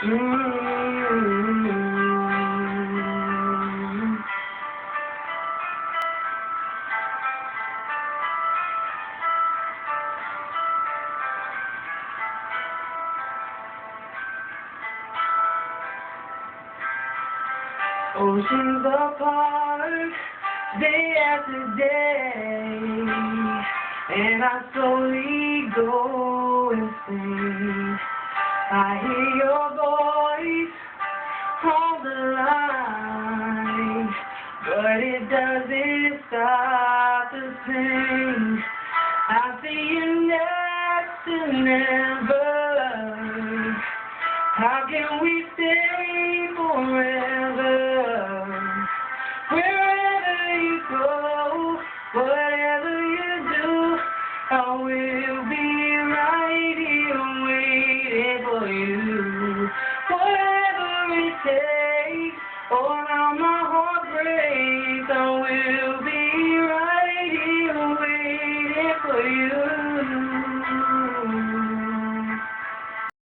Mm. Oceans apart, day after day, and I slowly go insane. I hear your voice on the line, but it doesn't stop the pain. I see you next to never. How can we stay forever? Wherever you go, whatever you do, I will be right here waiting for you. Whatever it takes, oh, now my heart breaks.